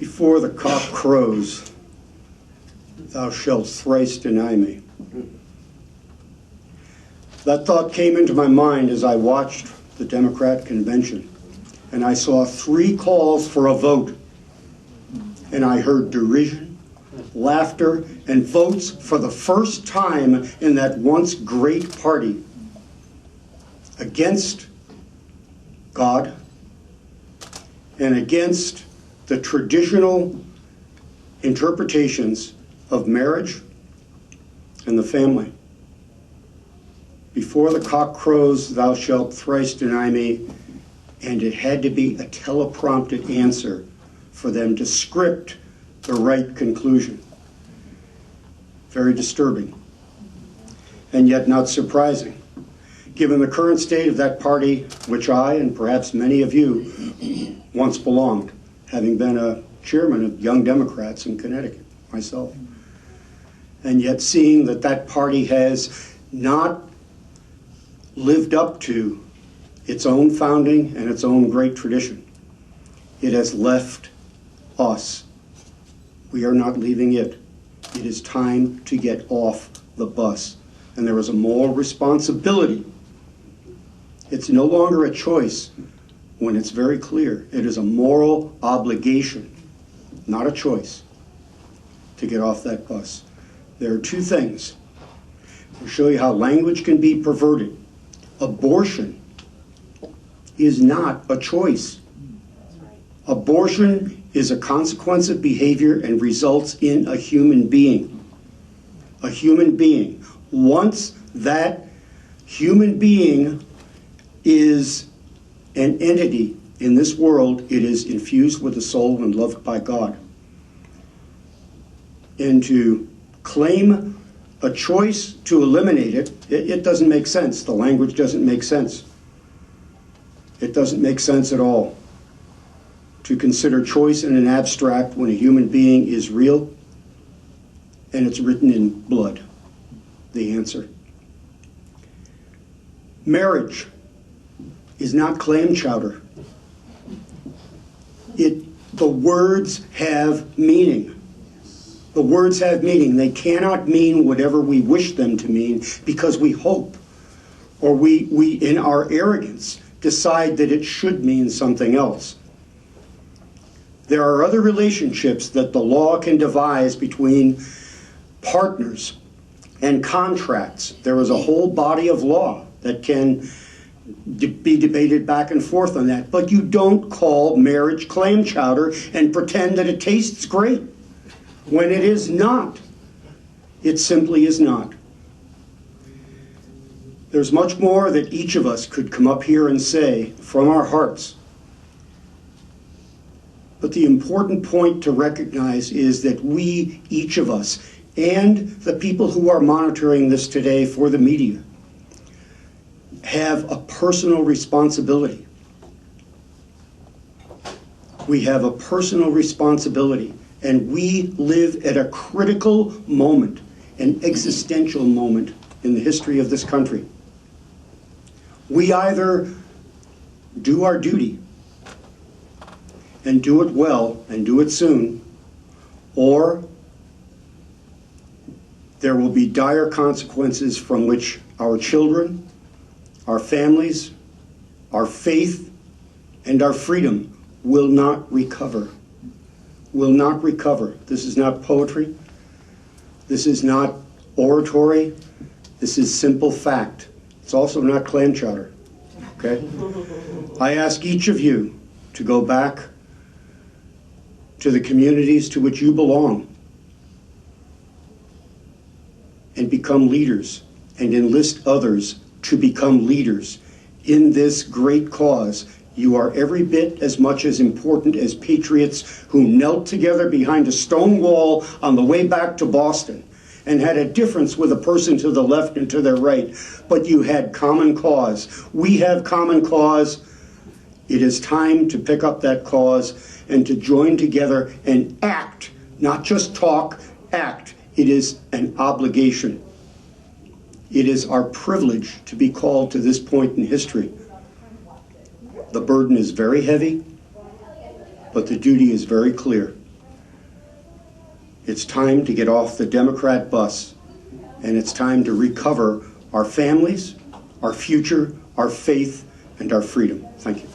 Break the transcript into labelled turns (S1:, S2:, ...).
S1: Before the cock crows, thou shalt thrice deny me. That thought came into my mind as I watched the Democrat convention, and I saw 3 calls for a vote, and I heard derision, laughter, and votes for the first time in that once great party against God and against the traditional interpretations of marriage and the family. Before the cock crows, thou shalt thrice deny me, and it had to be a teleprompted answer for them to script the right conclusion. Very disturbing, and yet not surprising, given the current state of that party, which I, and perhaps many of you, once belonged, having been a chairman of Young Democrats in Connecticut, myself. And yet seeing that that party has not lived up to its own founding and its own great tradition. It has left us. We are not leaving it. It is time to get off the bus. And there is a moral responsibility. It's no longer a choice when it's very clear. It is a moral obligation, not a choice, to get off that bus. There are 2 things. I'll show you how language can be perverted. Abortion is not a choice. Abortion is a consequence of behavior and results in a human being. A human being. Once that human being is an entity in this world, it is infused with the soul and loved by God. And to claim a choice to eliminate it, it doesn't make sense. The language doesn't make sense. It doesn't make sense at all. To consider choice in an abstract when a human being is real and it's written in blood. The answer. Marriage is not clam chowder. The words have meaning. The words have meaning. They cannot mean whatever we wish them to mean because we hope, or we in our arrogance, decide that it should mean something else. There are other relationships that the law can devise between partners and contracts. There is a whole body of law that can be debated back and forth on that. But you don't call marriage clam chowder and pretend that it tastes great when it is not. It simply is not. There's much more that each of us could come up here and say from our hearts. But the important point to recognize is that we, each of us, and the people who are monitoring this today for the media, have a personal responsibility. We have a personal responsibility, and we live at a critical moment, an existential moment in the history of this country. We either do our duty and do it well and do it soon, or there will be dire consequences from which our children, our families, our faith, and our freedom will not recover. Will not recover. This is not poetry. This is not oratory. This is simple fact. It's also not clam chowder. Okay? I ask each of you to go back to the communities to which you belong and become leaders and enlist others to become leaders in this great cause. You are every bit as much as important as patriots who knelt together behind a stone wall on the way back to Boston and had a difference with a person to the left and to their right, but you had common cause. We have common cause. It is time to pick up that cause and to join together and act, not just talk, act. It is an obligation. It is our privilege to be called to this point in history. The burden is very heavy, but the duty is very clear. It's time to get off the Democrat bus, and it's time to recover our families, our future, our faith, and our freedom. Thank you.